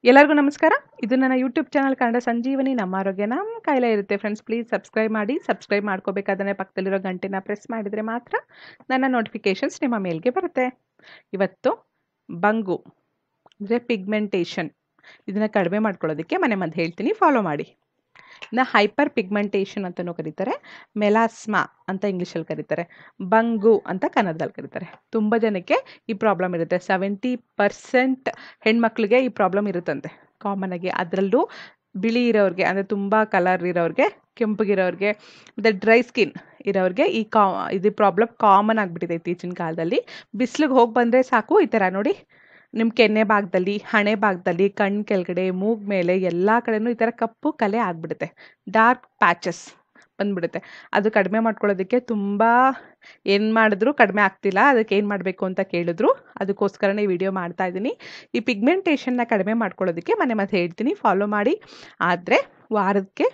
ಎಲ್ಲರಿಗೂ ನಮಸ್ಕಾರ. ಇದು ನನ್ನ ಯೂಟ್ಯೂಬ್ ಚಾನಲ್ ಕನ್ನಡ ಸಂಜೀವನಿ. ನಮ್ಮ ಆರೋಗ್ಯ ನಮ್ಮ ಕೈಲೇ ಇರುತ್ತೆ ಫ್ರೆಂಡ್ಸ್. ಪ್ಲೀಸ್ ಸಬ್ಸ್ಕ್ರೈಬ್ ಮಾಡಿ. ಸಬ್ಸ್ಕ್ರೈಬ್ ಮಾಡ್ಕೋಬೇಕಾದ್ರೆ ಪಕ್ಕದಲ್ಲಿರೋ ಗಂಟೆನ ಪ್ರೆಸ್ ಮಾಡಿದರೆ ಮಾತ್ರ ನನ್ನ ನೋಟಿಫಿಕೇಷನ್ಸ್ ನಿಮ್ಮ ಮೇಲ್ಗೆ ಬರುತ್ತೆ. ಇವತ್ತು ಬಂಗು ಅಂದರೆ ಪಿಗ್ಮೆಂಟೇಷನ್, ಇದನ್ನು ಕಡಿಮೆ ಮಾಡ್ಕೊಳ್ಳೋದಕ್ಕೆ ಮನೆ ಮದ್ದು ಹೇಳ್ತೀನಿ, ಫಾಲೋ ಮಾಡಿ. ಇನ್ನು ಹೈಪರ್ ಪಿಗ್ಮೆಂಟೇಷನ್ ಅಂತಲೂ ಕರೀತಾರೆ, ಮೆಲಾಸ್ಮಾ ಅಂತ ಇಂಗ್ಲೀಷಲ್ಲಿ ಕರೀತಾರೆ, ಬಂಗು ಅಂತ ಕನ್ನಡದಲ್ಲಿ ಕರೀತಾರೆ. ತುಂಬ ಜನಕ್ಕೆ ಈ ಪ್ರಾಬ್ಲಮ್ ಇರುತ್ತೆ. 70% ಹೆಣ್ಮಕ್ಳಿಗೆ ಈ ಪ್ರಾಬ್ಲಮ್ ಇರುತ್ತಂತೆ ಕಾಮನ್ ಆಗಿ. ಅದರಲ್ಲೂ ಬಿಳಿ ಇರೋರಿಗೆ, ಅಂದರೆ ತುಂಬ ಕಲರ್ ಇರೋರಿಗೆ, ಕೆಂಪಗಿರೋರಿಗೆ ಮತ್ತು ಡ್ರೈ ಸ್ಕಿನ್ ಇರೋರಿಗೆ ಇದು ಪ್ರಾಬ್ಲಮ್ ಕಾಮನ್ ಆಗಿಬಿಟ್ಟಿದೆ ಇತ್ತೀಚಿನ ಕಾಲದಲ್ಲಿ. ಬಿಸಿಲಿಗೆ ಹೋಗಿ ಬಂದರೆ ಸಾಕು, ಈ ಥರ ನೋಡಿ, ನಿಮ್ಮ ಕೆನ್ನೆ ಭಾಗದಲ್ಲಿ, ಹಣೆ ಭಾಗದಲ್ಲಿ, ಕಣ್ಣು ಕೆಳಗಡೆ, ಮೂಗು ಮೇಲೆ ಎಲ್ಲ ಕಡೆನೂ ಈ ಥರ ಕಪ್ಪು ಕಲೆ ಆಗಿಬಿಡುತ್ತೆ, ಡಾರ್ಕ್ ಪ್ಯಾಚಸ್ ಬಂದ್ಬಿಡುತ್ತೆ. ಅದು ಕಡಿಮೆ ಮಾಡ್ಕೊಳ್ಳೋದಕ್ಕೆ ತುಂಬ ಏನು ಮಾಡಿದ್ರೂ ಕಡಿಮೆ ಆಗ್ತಿಲ್ಲ. ಅದಕ್ಕೆ ಏನು ಮಾಡಬೇಕು ಅಂತ ಕೇಳಿದ್ರು, ಅದಕ್ಕೋಸ್ಕರನೇ ಈ ವಿಡಿಯೋ ಮಾಡ್ತಾ ಇದ್ದೀನಿ. ಈ ಪಿಗ್ಮೆಂಟೇಷನ್ನ ಕಡಿಮೆ ಮಾಡ್ಕೊಳ್ಳೋದಕ್ಕೆ ಮನೆ ಮದ್ದು ಹೇಳ್ತೀನಿ, ಫಾಲೋ ಮಾಡಿ. ಆದರೆ ವಾರಕ್ಕೆ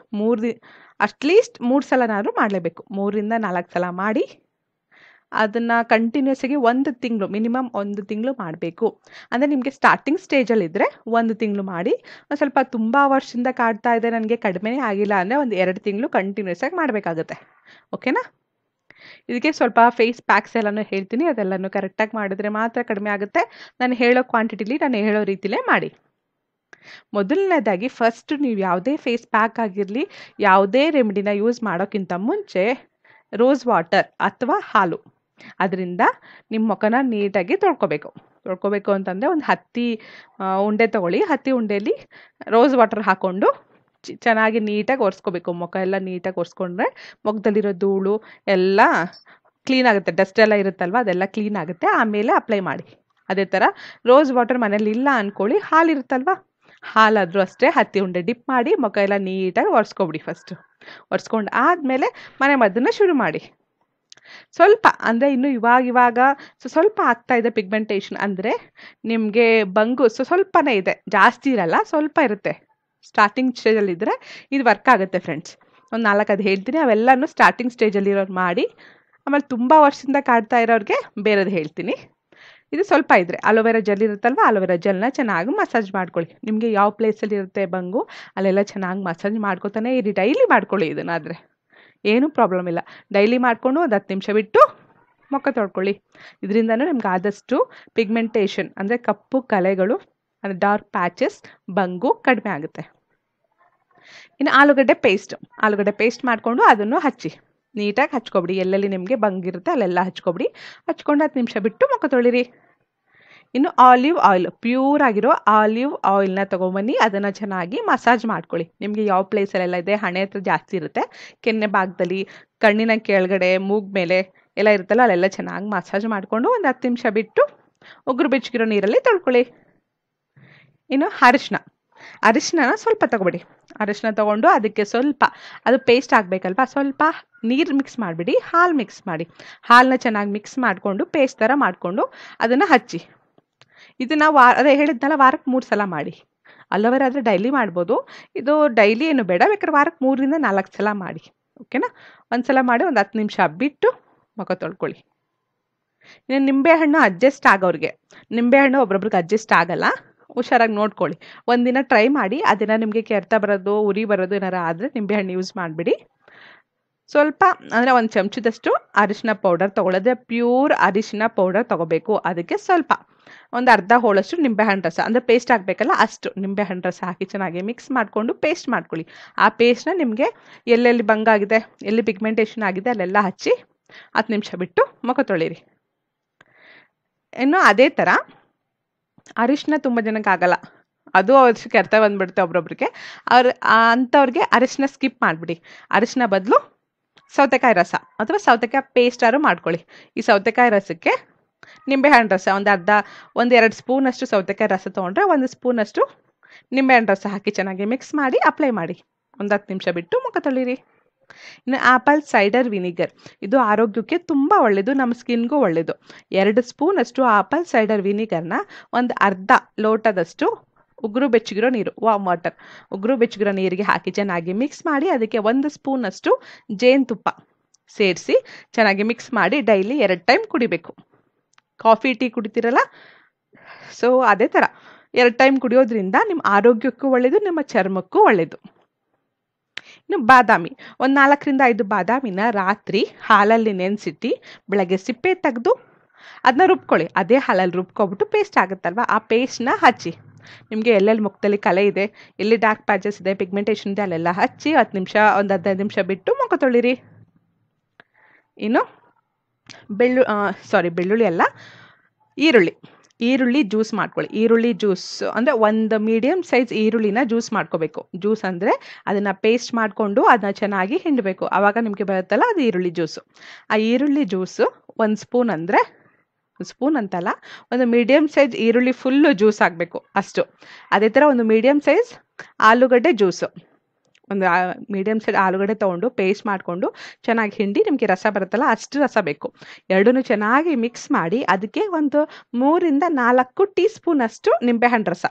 ಅಟ್ಲೀಸ್ಟ್ 3 ಸಲನಾದರೂ ಮಾಡಲೇಬೇಕು. 3ರಿಂದ 4 ಸಲ ಮಾಡಿ ಅದನ್ನು ಕಂಟಿನ್ಯೂಸ್ ಆಗಿ 1 ತಿಂಗಳು, ಮಿನಿಮಮ್ 1 ತಿಂಗಳು ಮಾಡಬೇಕು. ಅಂದರೆ ನಿಮಗೆ ಸ್ಟಾರ್ಟಿಂಗ್ ಸ್ಟೇಜಲ್ಲಿದ್ದರೆ 1 ತಿಂಗಳು ಮಾಡಿ. ಒಂದು ಸ್ವಲ್ಪ ತುಂಬ ವರ್ಷದಿಂದ ಕಾಡ್ತಾ ಇದೆ, ನನಗೆ ಕಡಿಮೆನೇ ಆಗಿಲ್ಲ ಅಂದರೆ 2 ತಿಂಗಳು ಕಂಟಿನ್ಯೂಸ್ ಆಗಿ ಮಾಡಬೇಕಾಗುತ್ತೆ. ಓಕೆನಾ? ಇದಕ್ಕೆ ಸ್ವಲ್ಪ ಫೇಸ್ ಪ್ಯಾಕ್ಸ್ ಎಲ್ಲನೂ ಹೇಳ್ತೀನಿ, ಅದೆಲ್ಲನೂ ಕರೆಕ್ಟಾಗಿ ಮಾಡಿದ್ರೆ ಮಾತ್ರ ಕಡಿಮೆ ಆಗುತ್ತೆ. ನಾನು ಹೇಳೋ ಕ್ವಾಂಟಿಟಿಲಿ, ನಾನು ಹೇಳೋ ರೀತಿಲೇ ಮಾಡಿ. ಮೊದಲನೇದಾಗಿ ಫಸ್ಟ್ ನೀವು ಯಾವುದೇ ಫೇಸ್ ಪ್ಯಾಕ್ ಆಗಿರಲಿ, ಯಾವುದೇ ರೆಮಿಡಿನ ಯೂಸ್ ಮಾಡೋಕ್ಕಿಂತ ಮುಂಚೆ ರೋಸ್ ವಾಟರ್ ಅಥವಾ ಹಾಲು, ಅದರಿಂದ ನಿಮ್ಮ ಮುಖನ ನೀಟಾಗಿ ತೊಳ್ಕೊಬೇಕು ಅಂತಂದರೆ ಒಂದು 10 ಉಂಡೆ ತೊಗೊಳ್ಳಿ. 10 ಉಂಡೆಯಲ್ಲಿ ರೋಸ್ ವಾಟರ್ ಹಾಕ್ಕೊಂಡು ಚೆನ್ನಾಗಿ ನೀಟಾಗಿ ಒರೆಸ್ಕೋಬೇಕು. ಮುಖ ಎಲ್ಲ ನೀಟಾಗಿ ಒರೆಸ್ಕೊಂಡ್ರೆ ಮುಖದಲ್ಲಿರೋ ಧೂಳು ಎಲ್ಲ ಕ್ಲೀನ್ ಆಗುತ್ತೆ, ಡಸ್ಟ್ ಎಲ್ಲ ಇರುತ್ತಲ್ವ ಅದೆಲ್ಲ ಕ್ಲೀನ್ ಆಗುತ್ತೆ. ಆಮೇಲೆ ಅಪ್ಲೈ ಮಾಡಿ. ಅದೇ ಥರ ರೋಸ್ ವಾಟರ್ ಮನೇಲಿ ಇಲ್ಲ ಅಂದ್ಕೊಳ್ಳಿ, ಹಾಲಿರುತ್ತಲ್ವ, ಹಾಲಾದರೂ ಅಷ್ಟೇ 10 ಉಂಡೆ ಡಿಪ್ ಮಾಡಿ ಮುಖ ಎಲ್ಲ ನೀಟಾಗಿ ಒರೆಸ್ಕೊಬಿಡಿ. ಫಸ್ಟು ಒರೆಸ್ಕೊಂಡು ಆದಮೇಲೆ ಮನೆ ಮದ್ದನ್ನು ಶುರು ಮಾಡಿ. ಸ್ವಲ್ಪ ಅಂದರೆ ಇನ್ನು ಇವಾಗ ಸ್ವಲ್ಪ ಆಗ್ತಾ ಇದೆ ಪಿಗ್ಮೆಂಟೇಷನ್, ಅಂದರೆ ನಿಮಗೆ ಬಂಗು ಸ್ವಲ್ಪನೇ ಇದೆ, ಜಾಸ್ತಿ ಇರಲ್ಲ, ಸ್ವಲ್ಪ ಇರುತ್ತೆ. ಸ್ಟಾರ್ಟಿಂಗ್ ಸ್ಟೇಜಲ್ಲಿದ್ದರೆ ಇದು ವರ್ಕ್ ಆಗುತ್ತೆ ಫ್ರೆಂಡ್ಸ್. ಒಂದು 4 ಹೇಳ್ತೀನಿ, ಅವೆಲ್ಲನೂ ಸ್ಟಾರ್ಟಿಂಗ್ ಸ್ಟೇಜಲ್ಲಿರೋರು ಮಾಡಿ. ಆಮೇಲೆ ತುಂಬ ವರ್ಷದಿಂದ ಕಾಡ್ತಾ ಇರೋರಿಗೆ ಬೇರೆದು ಹೇಳ್ತೀನಿ. ಇದು ಸ್ವಲ್ಪ ಇದ್ದರೆ ಅಲೋವೆರಾ ಜೆಲ್ ಇರುತ್ತಲ್ವ, ಅಲೋವೆರಾ ಜೆಲ್ನ ಚೆನ್ನಾಗಿ ಮಸಾಜ್ ಮಾಡ್ಕೊಳ್ಳಿ. ನಿಮಗೆ ಯಾವ ಪ್ಲೇಸಲ್ಲಿ ಇರುತ್ತೆ ಬಂಗು ಅಲ್ಲೆಲ್ಲ ಚೆನ್ನಾಗಿ ಮಸಾಜ್ ಮಾಡ್ಕೊತಾನೆ ಇರಿ. ಡೈಲಿ ಮಾಡ್ಕೊಳ್ಳಿ ಇದನ್ನಾದರೆ ಏನೂ ಪ್ರಾಬ್ಲಮ್ ಇಲ್ಲ. ಡೈಲಿ ಮಾಡಿಕೊಂಡು ಒಂದು 10 ನಿಮಿಷ ಬಿಟ್ಟು ಮುಖ ತೊಳ್ಕೊಳ್ಳಿ. ಇದರಿಂದನೂ ನಿಮ್ಗೆ ಆದಷ್ಟು ಪಿಗ್ಮೆಂಟೇಷನ್ ಅಂದರೆ ಕಪ್ಪು ಕಲೆಗಳು, ಅಂದರೆ ಡಾರ್ಕ್ ಪ್ಯಾಚಸ್, ಬಂಗು ಕಡಿಮೆ ಆಗುತ್ತೆ. ಇನ್ನು ಆಲೂಗಡ್ಡೆ ಪೇಸ್ಟ್ ಮಾಡಿಕೊಂಡು ಅದನ್ನು ಹಚ್ಚಿ ನೀಟಾಗಿ ಹಚ್ಕೊಬಿಡಿ. ಎಲ್ಲೆಲ್ಲಿ ನಿಮಗೆ ಬಂಗಿರುತ್ತೆ ಅಲ್ಲೆಲ್ಲ ಹಚ್ಕೊಬಿಡಿ. ಹಚ್ಕೊಂಡು 10 ನಿಮಿಷ ಬಿಟ್ಟು ಮುಖ ತೊಳಿರಿ. ಇನ್ನು ಆಲಿವ್ ಆಯಿಲ್, ಪ್ಯೂರ್ ಆಗಿರೋ ಆಲಿವ್ ಆಯಿಲ್ನ ತೊಗೊಂಬನ್ನಿ, ಅದನ್ನು ಚೆನ್ನಾಗಿ ಮಸಾಜ್ ಮಾಡ್ಕೊಳ್ಳಿ. ನಿಮಗೆ ಯಾವ ಪ್ಲೇಸಲ್ಲೆಲ್ಲ ಇದೆ, ಹಣೆ ಹತ್ರ ಜಾಸ್ತಿ ಇರುತ್ತೆ, ಕೆನ್ನೆ ಭಾಗದಲ್ಲಿ, ಕಣ್ಣಿನ ಕೆಳಗಡೆ, ಮೂಗು ಮೇಲೆ ಎಲ್ಲ ಇರುತ್ತಲ್ಲ, ಅಲ್ಲೆಲ್ಲ ಚೆನ್ನಾಗಿ ಮಸಾಜ್ ಮಾಡಿಕೊಂಡು ಒಂದು 10 ನಿಮಿಷ ಬಿಟ್ಟು ಉಗುರು ಬೆಚ್ಚಗಿರೋ ನೀರಲ್ಲಿ ತೊಳ್ಕೊಳ್ಳಿ. ಇನ್ನು ಅರಿಶಿನ ಸ್ವಲ್ಪ ತೊಗೊಬಿಡಿ. ಅರಿಶಿನ ತೊಗೊಂಡು ಅದಕ್ಕೆ ಸ್ವಲ್ಪ, ಅದು ಪೇಸ್ಟ್ ಆಗಬೇಕಲ್ವ, ಸ್ವಲ್ಪ ನೀರು ಮಿಕ್ಸ್ ಮಾಡಿಬಿಡಿ, ಹಾಲು ಮಿಕ್ಸ್ ಮಾಡಿ. ಹಾಲನ್ನ ಚೆನ್ನಾಗಿ ಮಿಕ್ಸ್ ಮಾಡಿಕೊಂಡು ಪೇಸ್ಟ್ ಥರ ಮಾಡಿಕೊಂಡು ಅದನ್ನು ಹಚ್ಚಿ. ಇದನ್ನು ಅದೇ ಹೇಳಿದ್ನಲ್ಲ, ವಾರಕ್ಕೆ 3 ಸಲ ಮಾಡಿ. ಅಲೋವೆರಾ ಆದರೆ ಡೈಲಿ ಮಾಡ್ಬೋದು, ಇದು ಡೈಲಿ ಏನು ಬೇಡ, ಬೇಕಾದ್ರೆ ವಾರಕ್ಕೆ 3ರಿಂದ 4 ಸಲ ಮಾಡಿ. ಓಕೆನಾ? ಒಂದು ಸಲ ಮಾಡಿ ಒಂದು 10 ನಿಮಿಷ ಬಿಟ್ಟು ಮುಖ ತೊಳ್ಕೊಳ್ಳಿ. ಇನ್ನು ನಿಂಬೆಹಣ್ಣು ಅಡ್ಜಸ್ಟ್ ಆಗೋರಿಗೆ, ನಿಂಬೆಹಣ್ಣು ಒಬ್ರೊಬ್ರಿಗೆ ಅಡ್ಜಸ್ಟ್ ಆಗಲ್ಲ, ಹುಷಾರಾಗಿ ನೋಡ್ಕೊಳ್ಳಿ. ಒಂದಿನ ಟ್ರೈ ಮಾಡಿ, ಅದನ್ನು ನಿಮಗೆ ಕೆರೆತ ಬರೋದು, ಉರಿ ಬರೋದು ಏನಾರು ಆದರೆ ನಿಂಬೆಹಣ್ಣು ಯೂಸ್ ಮಾಡಿಬಿಡಿ. ಸ್ವಲ್ಪ ಅಂದರೆ 1 ಚಮಚದಷ್ಟು ಅರಿಶಿನ ಪೌಡರ್ ತೊಗೊಳ್ಳೋದೆ, ಪ್ಯೂರ್ ಅರಿಶಿನ ಪೌಡರ್ ತೊಗೋಬೇಕು. ಅದಕ್ಕೆ ಸ್ವಲ್ಪ ಒಂದು ಅರ್ಧ ಹೋಳಷ್ಟು ನಿಂಬೆಹಣ್ಣು ರಸ, ಅಂದರೆ ಪೇಸ್ಟ್ ಆಗಬೇಕಲ್ಲ ಅಷ್ಟು ನಿಂಬೆಹಣ್ಣು ರಸ ಹಾಕಿ ಚೆನ್ನಾಗಿ ಮಿಕ್ಸ್ ಮಾಡಿಕೊಂಡು ಪೇಸ್ಟ್ ಮಾಡ್ಕೊಳ್ಳಿ. ಆ ಪೇಸ್ಟ್ನ ನಿಮಗೆ ಎಲ್ಲೆಲ್ಲಿ ಬಂಗಾಗಿದೆ, ಎಲ್ಲಿ ಪಿಗ್ಮೆಂಟೇಷನ್ ಆಗಿದೆ ಅಲ್ಲೆಲ್ಲ ಹಚ್ಚಿ 10 ನಿಮಿಷ ಬಿಟ್ಟು ಮುಖ ತೊಳಿರಿ. ಇನ್ನು ಅದೇ ಥರ ಅರಿಶಿನ ತುಂಬ ಜನಕ್ಕೆ ಆಗಲ್ಲ, ಅದು ವರ್ಷಕ್ಕೆ ಅರ್ಥ ಬಂದ್ಬಿಡುತ್ತೆ ಒಬ್ರೊಬ್ರಿಗೆ. ಅಂಥವ್ರಿಗೆ ಅರಿಶಿನ ಸ್ಕಿಪ್ ಮಾಡಿಬಿಡಿ. ಅರಿಶಿನ ಬದಲು ಸೌತೆಕಾಯಿ ರಸ ಅಥವಾ ಸೌತೆಕಾಯಿ ಪೇಸ್ಟಾರು ಮಾಡ್ಕೊಳ್ಳಿ. ಈ ಸೌತೆಕಾಯಿ ರಸಕ್ಕೆ ನಿಂಬೆಹಣ್ಣು ರಸ ಒಂದು 2 ಸ್ಪೂನಷ್ಟು ಸೌತೆಕಾಯಿ ರಸ ತೊಗೊಂಡ್ರೆ 1 ಸ್ಪೂನಷ್ಟು ನಿಂಬೆಹಣ್ಣು ರಸ ಹಾಕಿ ಚೆನ್ನಾಗಿ ಮಿಕ್ಸ್ ಮಾಡಿ ಅಪ್ಲೈ ಮಾಡಿ. ಒಂದು 10 ನಿಮಿಷ ಬಿಟ್ಟು ಮುಖ ತೊಳಿರಿ. ಇನ್ನು ಆ್ಯಪಲ್ ಸೈಡರ್ ವಿನಿಗರ್, ಇದು ಆರೋಗ್ಯಕ್ಕೆ ತುಂಬ ಒಳ್ಳೆಯದು, ನಮ್ಮ ಸ್ಕಿನ್ಗೂ ಒಳ್ಳೆಯದು. 2 ಸ್ಪೂನಷ್ಟು ಆ್ಯಪಲ್ ಸೈಡರ್ ವಿನಿಗರ್ನ ಒಂದು ಅರ್ಧ ಲೋಟದಷ್ಟು ಉಗುರು ಬೆಚ್ಚಗಿರೋ ನೀರು, ವಾಮ್ ವಾಟರ್, ಉಗುರು ಬೆಚ್ಚಗಿರೋ ನೀರಿಗೆ ಹಾಕಿ ಚೆನ್ನಾಗಿ ಮಿಕ್ಸ್ ಮಾಡಿ, ಅದಕ್ಕೆ 1 ಸ್ಪೂನಷ್ಟು ಜೇನುತುಪ್ಪ ಸೇರಿಸಿ ಚೆನ್ನಾಗಿ ಮಿಕ್ಸ್ ಮಾಡಿ ಡೈಲಿ 2 ಟೈಮ್ ಕುಡಿಬೇಕು. ಕಾಫಿ ಟೀ ಕುಡಿತೀರಲ್ಲ, ಸೊ ಅದೇ ಥರ 2 ಟೈಮ್ ಕುಡಿಯೋದ್ರಿಂದ ನಿಮ್ಮ ಆರೋಗ್ಯಕ್ಕೂ ಒಳ್ಳೆಯದು, ನಿಮ್ಮ ಚರ್ಮಕ್ಕೂ ಒಳ್ಳೆಯದು. ಇನ್ನು ಬಾದಾಮಿ, ಒಂದು 4ರಿಂದ 5 ಬಾದಾಮಿನ ರಾತ್ರಿ ಹಾಲಲ್ಲಿ ನೆನೆಸಿಟ್ಟು ಬೆಳಗ್ಗೆ ಸಿಪ್ಪೆ ತೆಗೆದು ಅದನ್ನ ರುಬ್ಕೊಳ್ಳಿ. ಅದೇ ಹಾಲಲ್ಲಿ ರುಬ್ಕೊಬಿಟ್ಟು ಪೇಸ್ಟ್ ಆಗುತ್ತಲ್ವ, ಆ ಪೇಸ್ಟ್ನ ಹಚ್ಚಿ. ನಿಮಗೆ ಎಲ್ಲೆಲ್ಲಿ ಮುಖದಲ್ಲಿ ಕಲೆ ಇದೆ, ಎಲ್ಲಿ ಡಾರ್ಕ್ ಪ್ಯಾಚಸ್ ಇದೆ, ಪಿಗ್ಮೆಂಟೇಷನ್ ಇದೆ, ಅಲ್ಲೆಲ್ಲ ಹಚ್ಚಿ 10 ನಿಮಿಷ, ಒಂದು 15 ನಿಮಿಷ ಬಿಟ್ಟು ಮುಖ ತೊಳಿರಿ. ಇನ್ನು ಬೆಳ್ಳುಳ್ಳಿ ಅಲ್ಲ, ಈರುಳ್ಳಿ ಜ್ಯೂಸ್ ಮಾಡ್ಕೊಳ್ಳಿ. ಈರುಳ್ಳಿ ಜ್ಯೂಸ್ ಅಂದರೆ ಒಂದು ಮೀಡಿಯಮ್ ಸೈಜ್ ಈರುಳ್ಳಿನ ಜ್ಯೂಸ್ ಮಾಡ್ಕೋಬೇಕು. ಜ್ಯೂಸ್ ಅಂದರೆ ಅದನ್ನು ಪೇಸ್ಟ್ ಮಾಡಿಕೊಂಡು ಅದನ್ನ ಚೆನ್ನಾಗಿ ಹಿಂಡಬೇಕು. ಆವಾಗ ನಿಮಗೆ ಬರುತ್ತಲ್ಲ ಅದು ಈರುಳ್ಳಿ ಜ್ಯೂಸು. ಆ ಈರುಳ್ಳಿ ಜ್ಯೂಸು 1 ಸ್ಪೂನ್, ಅಂದರೆ ಸ್ಪೂನ್ ಅಂತಲ್ಲ, ಒಂದು ಮೀಡಿಯಮ್ ಸೈಜ್ ಈರುಳ್ಳಿ ಫುಲ್ಲು ಜ್ಯೂಸ್ ಆಗಬೇಕು ಅಷ್ಟು. ಅದೇ ಥರ ಒಂದು ಮೀಡಿಯಮ್ ಸೈಜ್ ಆಲೂಗಡ್ಡೆ ಜ್ಯೂಸು, ಒಂದು ಮೀಡಿಯಮ್ ಸೈಜ್ ಆಲೂಗಡ್ಡೆ ತೊಗೊಂಡು ಪೇಸ್ಟ್ ಮಾಡಿಕೊಂಡು ಚೆನ್ನಾಗಿ ಹಿಂಡಿ, ನಿಮಗೆ ರಸ ಬರುತ್ತಲ್ಲ ಅಷ್ಟು ರಸ ಬೇಕು. ಎರಡನ್ನೂ ಚೆನ್ನಾಗಿ ಮಿಕ್ಸ್ ಮಾಡಿ ಅದಕ್ಕೆ ಒಂದು 3ರಿಂದ 4 ಟೀ ಸ್ಪೂನ್ ಅಷ್ಟು ನಿಂಬೆಹಣ್ಣು ರಸ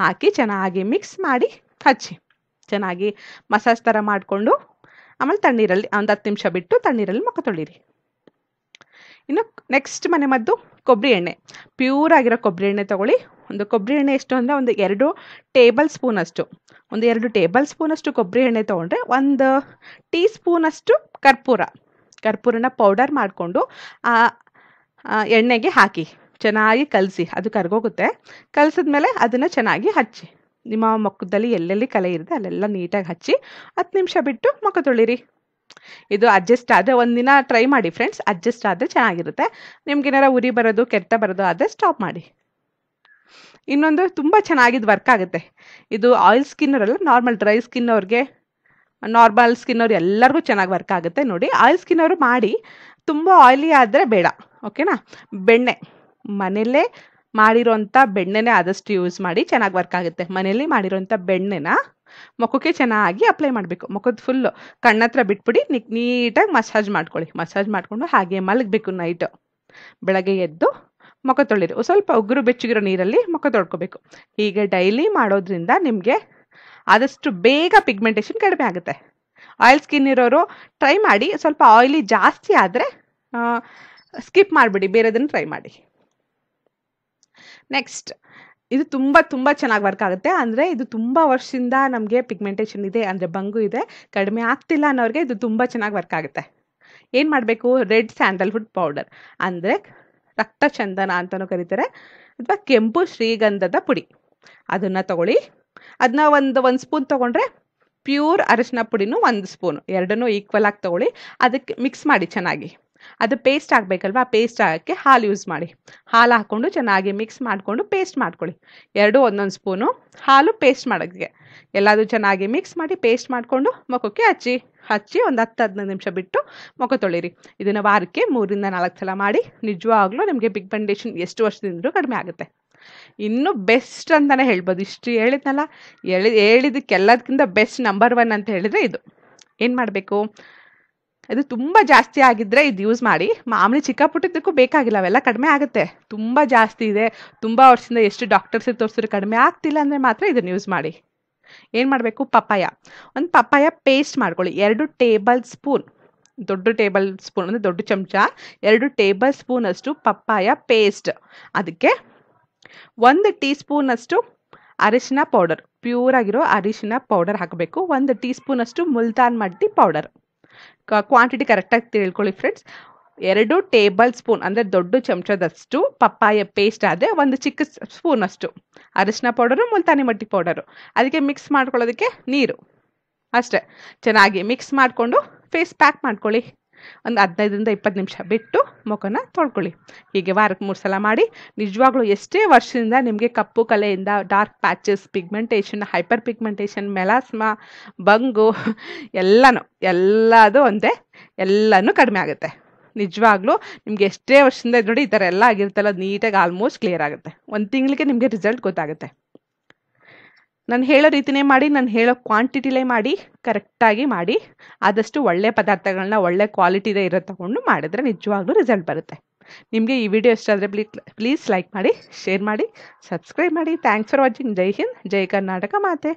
ಹಾಕಿ ಚೆನ್ನಾಗಿ ಮಿಕ್ಸ್ ಮಾಡಿ ಹಚ್ಚಿ. ಚೆನ್ನಾಗಿ ಮಸಾಜ್ ಥರ ಮಾಡಿಕೊಂಡು ಆಮೇಲೆ ತಣ್ಣೀರಲ್ಲಿ ಒಂದು 10 ನಿಮಿಷ ಬಿಟ್ಟು ತಣ್ಣೀರಲ್ಲಿ ಮುಖ ತೊಳಿರಿ. ಇನ್ನು ನೆಕ್ಸ್ಟ್ ಮನೆ ಮದ್ದು ಕೊಬ್ಬರಿ ಎಣ್ಣೆ. ಪ್ಯೂರ್ ಆಗಿರೋ ಕೊಬ್ಬರಿ ಎಣ್ಣೆ ತೊಗೊಳ್ಳಿ. ಒಂದು ಕೊಬ್ಬರಿ ಎಣ್ಣೆ ಎಷ್ಟು ಅಂದರೆ ಒಂದು 2 ಟೇಬಲ್ ಸ್ಪೂನ್ ಅಷ್ಟು, ಒಂದು 2 ಟೇಬಲ್ ಸ್ಪೂನ್ ಅಷ್ಟು ಕೊಬ್ಬರಿ ಎಣ್ಣೆ ತೊಗೊಂಡ್ರೆ 1 ಟೀ ಸ್ಪೂನ್ ಅಷ್ಟು ಕರ್ಪೂರನ ಪೌಡರ್ ಮಾಡಿಕೊಂಡು ಆ ಎಣ್ಣೆಗೆ ಹಾಕಿ ಚೆನ್ನಾಗಿ ಕಲಸಿ. ಅದು ಕರ್ಗೋಗುತ್ತೆ. ಕಲಸಿದ್ಮೇಲೆ ಅದನ್ನು ಚೆನ್ನಾಗಿ ಹಚ್ಚಿ. ನಿಮ್ಮ ಮುಖದಲ್ಲಿ ಎಲ್ಲೆಲ್ಲಿ ಕಲೆ ಇರುತ್ತೆ ಅಲ್ಲೆಲ್ಲ ನೀಟಾಗಿ ಹಚ್ಚಿ 10 ನಿಮಿಷ ಬಿಟ್ಟು ಮುಖ ತೊಳಿರಿ. ಇದು ಅಡ್ಜಸ್ಟ್ ಆದರೆ ಒಂದಿನ ಟ್ರೈ ಮಾಡಿ ಫ್ರೆಂಡ್ಸ್. ಅಡ್ಜಸ್ಟ್ ಆದರೆ ಚೆನ್ನಾಗಿರುತ್ತೆ. ನಿಮ್ಗೇನಾರ ಉರಿ ಬರೋದು, ಕೆಟ್ಟ ಬರೋದು ಆದರೆ ಸ್ಟಾಪ್ ಮಾಡಿ. ಇನ್ನೊಂದು ತುಂಬ ಚೆನ್ನಾಗಿದ್ದು ವರ್ಕ್ ಆಗುತ್ತೆ. ಇದು ಆಯಿಲ್ ಸ್ಕಿನ್ನವರಲ್ಲ, ನಾರ್ಮಲ್ ಡ್ರೈ ಸ್ಕಿನ್ ಅವ್ರಿಗೆ, ನಾರ್ಮಲ್ ಸ್ಕಿನ್ ಅವ್ರು ಎಲ್ಲರಿಗೂ ಚೆನ್ನಾಗಿ ವರ್ಕ್ ಆಗುತ್ತೆ. ನೋಡಿ, ಆಯಿಲ್ ಸ್ಕಿನ್ ಅವರು ಮಾಡಿ. ತುಂಬ ಆಯಿಲಿ ಆದರೆ ಬೇಡ, ಓಕೆನಾ. ಬೆಣ್ಣೆ, ಮನೆಯಲ್ಲೇ ಮಾಡಿರೋಂಥ ಬೆಣ್ಣೆನೇ ಆದಷ್ಟು ಯೂಸ್ ಮಾಡಿ, ಚೆನ್ನಾಗಿ ವರ್ಕ್ ಆಗುತ್ತೆ. ಮನೆಯಲ್ಲಿ ಮಾಡಿರೋಂಥ ಬೆಣ್ಣೆನ ಮುಖಕ್ಕೆ ಚೆನ್ನಾಗಿ ಅಪ್ಲೈ ಮಾಡಬೇಕು. ಮುಖದ ಫುಲ್ಲು ಕಣ್ಣತ್ರ ಬಿಟ್ಬಿಡಿ, ನೀಟಾಗಿ ಮಸಾಜ್ ಮಾಡ್ಕೊಳ್ಳಿ. ಮಸಾಜ್ ಮಾಡಿಕೊಂಡು ಹಾಗೆ ಮಲಗಬೇಕು. ನೈಟು ಬೆಳಗ್ಗೆ ಎದ್ದು ಮುಖ ತೊಳಿರಿ. ಸ್ವಲ್ಪ ಉಗುರು ಬೆಚ್ಚಗಿರೋ ನೀರಲ್ಲಿ ಮುಖ ತೊಳ್ಕೊಬೇಕು. ಹೀಗೆ ಡೈಲಿ ಮಾಡೋದ್ರಿಂದ ನಿಮಗೆ ಆದಷ್ಟು ಬೇಗ ಪಿಗ್ಮೆಂಟೇಷನ್ ಕಡಿಮೆ ಆಗುತ್ತೆ. ಆಯಿಲ್ ಸ್ಕಿನ್ ಇರೋರು ಟ್ರೈ ಮಾಡಿ. ಸ್ವಲ್ಪ ಆಯಿಲಿ ಜಾಸ್ತಿ ಆದರೆ ಸ್ಕಿಪ್ ಮಾಡಿಬಿಡಿ, ಬೇರೆದನ್ನು ಟ್ರೈ ಮಾಡಿ. ನೆಕ್ಸ್ಟ್, ಇದು ತುಂಬ ಚೆನ್ನಾಗಿ ವರ್ಕ್ ಆಗುತ್ತೆ. ಅಂದರೆ ಇದು ತುಂಬ ವರ್ಷದಿಂದ ನಮಗೆ ಪಿಗ್ಮೆಂಟೇಷನ್ ಇದೆ, ಅಂದರೆ ಬಂಗು ಇದೆ, ಕಡಿಮೆ ಆಗ್ತಿಲ್ಲ ಅನ್ನೋರಿಗೆ ಇದು ತುಂಬ ಚೆನ್ನಾಗಿ ವರ್ಕ್ ಆಗುತ್ತೆ. ಏನು ಮಾಡಬೇಕು? ರೆಡ್ ಸ್ಯಾಂಡಲ್ವುಡ್ ಪೌಡರ್, ಅಂದರೆ ರಕ್ತ ಚಂದನ ಅಂತಲೂ ಕರೀತಾರೆ, ಅಥವಾ ಕೆಂಪು ಶ್ರೀಗಂಧದ ಪುಡಿ, ಅದನ್ನು ತಗೊಳ್ಳಿ. ಅದನ್ನ ಒಂದು ಸ್ಪೂನ್ ತೊಗೊಂಡ್ರೆ ಪ್ಯೂರ್ ಅರಿಶಿನ ಪುಡಿನೂ 1 ಸ್ಪೂನು, ಎರಡನ್ನೂ ಈಕ್ವಲ್ ಆಗಿ ತೊಗೊಳ್ಳಿ. ಅದಕ್ಕೆ ಮಿಕ್ಸ್ ಮಾಡಿ ಚೆನ್ನಾಗಿ. ಅದು ಪೇಸ್ಟ್ ಆಗಬೇಕಲ್ವ, ಪೇಸ್ಟ್ ಆಗೋಕ್ಕೆ ಹಾಲು ಯೂಸ್ ಮಾಡಿ. ಹಾಲು ಹಾಕ್ಕೊಂಡು ಚೆನ್ನಾಗಿ ಮಿಕ್ಸ್ ಮಾಡಿಕೊಂಡು ಪೇಸ್ಟ್ ಮಾಡ್ಕೊಳ್ಳಿ. ಎರಡೂ 1 ಸ್ಪೂನು ಹಾಲು ಪೇಸ್ಟ್ ಮಾಡೋಕ್ಕೆ. ಎಲ್ಲದೂ ಚೆನ್ನಾಗಿ ಮಿಕ್ಸ್ ಮಾಡಿ ಪೇಸ್ಟ್ ಮಾಡಿಕೊಂಡು ಮುಖಕ್ಕೆ ಹಚ್ಚಿ ಒಂದು 10-15 ನಿಮಿಷ ಬಿಟ್ಟು ಮುಖ ತೊಳಿರಿ. ಇದನ್ನು ವಾರಕ್ಕೆ 3ರಿಂದ 4 ಸಲ ಮಾಡಿ. ನಿಜವಾಗ್ಲೂ ನಿಮಗೆ ಪಿಗ್ಮೆಂಟೇಷನ್ ಎಷ್ಟು ವರ್ಷದಿಂದಲೂ ಕಡಿಮೆ ಆಗುತ್ತೆ. ಇನ್ನೂ ಬೆಸ್ಟ್ ಅಂತಲೇ ಹೇಳ್ಬೋದು. ಇಷ್ಟು ಹೇಳಿದ್ನಲ್ಲ, ಹೇಳಿದ್ದಕ್ಕೆಲ್ಲದಕ್ಕಿಂತ ಬೆಸ್ಟ್ ನಂಬರ್ 1 ಅಂತ ಹೇಳಿದರೆ ಇದು. ಏನು ಮಾಡಬೇಕು? ಇದು ತುಂಬ ಜಾಸ್ತಿ ಆಗಿದ್ದರೆ ಇದು ಯೂಸ್ ಮಾಡಿ. ಮಾಮೂಲಿ ಚಿಕ್ಕ ಪುಟ್ಟದಕ್ಕೂ ಬೇಕಾಗಿಲ್ಲ, ಅವೆಲ್ಲ ಕಡಿಮೆ ಆಗುತ್ತೆ. ತುಂಬ ಜಾಸ್ತಿ ಇದೆ, ತುಂಬ ವರ್ಷದಿಂದ ಎಷ್ಟು ಡಾಕ್ಟರ್ಸಿಗೆ ತೋರಿಸಿದ್ರು ಕಡಿಮೆ ಆಗ್ತಿಲ್ಲ ಅಂದರೆ ಮಾತ್ರ ಇದನ್ನು ಯೂಸ್ ಮಾಡಿ. ಏನು ಮಾಡಬೇಕು? ಒಂದು ಪಪ್ಪಾಯ ಪೇಸ್ಟ್ ಮಾಡ್ಕೊಳ್ಳಿ. 2 ಟೇಬಲ್ ಸ್ಪೂನ್, ದೊಡ್ಡ ಟೇಬಲ್ ಸ್ಪೂನ್ ಅಂದರೆ ದೊಡ್ಡ ಚಮಚ, 2 ಟೇಬಲ್ ಸ್ಪೂನ್ ಅಷ್ಟು ಪಪ್ಪಾಯ ಪೇಸ್ಟ್. ಅದಕ್ಕೆ 1 ಟೀ ಸ್ಪೂನ್ ಅಷ್ಟು ಅರಿಶಿನ ಪೌಡರ್, ಪ್ಯೂರ್ ಆಗಿರೋ ಅರಿಶಿನ ಪೌಡರ್ ಹಾಕಬೇಕು. 1 ಟೀ ಸ್ಪೂನ್ ಅಷ್ಟು ಮುಲ್ತಾನ್ ಮಟ್ಟಿ ಪೌಡರ್. ಕ್ವಾಂಟಿಟಿ ಕರೆಕ್ಟಾಗಿ ತಿಳ್ಕೊಳ್ಳಿ ಫ್ರೆಂಡ್ಸ್. 2 ಟೇಬಲ್ ಸ್ಪೂನ್ ಅಂದರೆ ದೊಡ್ಡ ಚಮಚದಷ್ಟು ಪಪ್ಪಾಯ ಪೇಸ್ಟ್ ಆದರೆ 1 ಚಿಕ್ಕ ಸ್ಪೂನ್ ಅಷ್ಟು ಅರಿಶಿನ ಪೌಡರು, ಮುಲ್ತಾನಿ ಮಟ್ಟಿ ಪೌಡರು. ಅದಕ್ಕೆ ಮಿಕ್ಸ್ ಮಾಡ್ಕೊಳ್ಳೋದಕ್ಕೆ ನೀರು ಅಷ್ಟೇ. ಚೆನ್ನಾಗಿ ಮಿಕ್ಸ್ ಮಾಡಿಕೊಂಡು ಫೇಸ್ ಪ್ಯಾಕ್ ಮಾಡ್ಕೊಳ್ಳಿ. ಒಂದು 15ರಿಂದ 20 ನಿಮಿಷ ಬಿಟ್ಟು ಮುಖನ ತೊಳ್ಕೊಳ್ಳಿ. ಹೀಗೆ ವಾರಕ್ಕೆ 3 ಸಲ ಮಾಡಿ. ನಿಜವಾಗ್ಲೂ ಎಷ್ಟೇ ವರ್ಷದಿಂದ ನಿಮಗೆ ಕಪ್ಪು ಕಲೆಯಿಂದ dark patches, pigmentation, hyperpigmentation, melasma, ಬಂಗು ಎಲ್ಲದು ಒಂದೇ, ಎಲ್ಲನೂ ಕಡಿಮೆ ಆಗುತ್ತೆ. ನಿಜವಾಗ್ಲೂ ನಿಮ್ಗೆ ಎಷ್ಟೇ ವರ್ಷದಿಂದ ನೋಡಿ ಈ ಥರ ಎಲ್ಲ ಆಗಿರುತ್ತಲ್ಲ, ನೀಟಾಗಿ ಆಲ್ಮೋಸ್ಟ್ ಕ್ಲಿಯರ್ ಆಗುತ್ತೆ. 1 ತಿಂಗಳಿಗೆ ನಿಮಗೆ ರಿಸಲ್ಟ್ ಗೊತ್ತಾಗುತ್ತೆ. ನಾನು ಹೇಳೋ ರೀತಿನೇ ಮಾಡಿ, ನಾನು ಹೇಳೋ ಕ್ವಾಂಟಿಟಿಲೇ ಮಾಡಿ, ಕರೆಕ್ಟಾಗಿ ಮಾಡಿ. ಆದಷ್ಟು ಒಳ್ಳೆ ಪದಾರ್ಥಗಳನ್ನ ಒಳ್ಳೆ ಕ್ವಾಲಿಟಿದೇ ಇರೋ ತಗೊಂಡು ಮಾಡಿದ್ರೆ ನಿಜವಾಗ್ಲೂ ರಿಸಲ್ಟ್ ಬರುತ್ತೆ. ನಿಮಗೆ ಈ ವಿಡಿಯೋ ಇಷ್ಟ ಆದರೆ ಪ್ಲೀಸ್ ಲೈಕ್ ಮಾಡಿ, ಶೇರ್ ಮಾಡಿ, ಸಬ್ಸ್ಕ್ರೈಬ್ ಮಾಡಿ. Thanks for watching. ಜೈ ಹಿಂದ್, ಜೈ ಕರ್ನಾಟಕ ಮಾತೆ.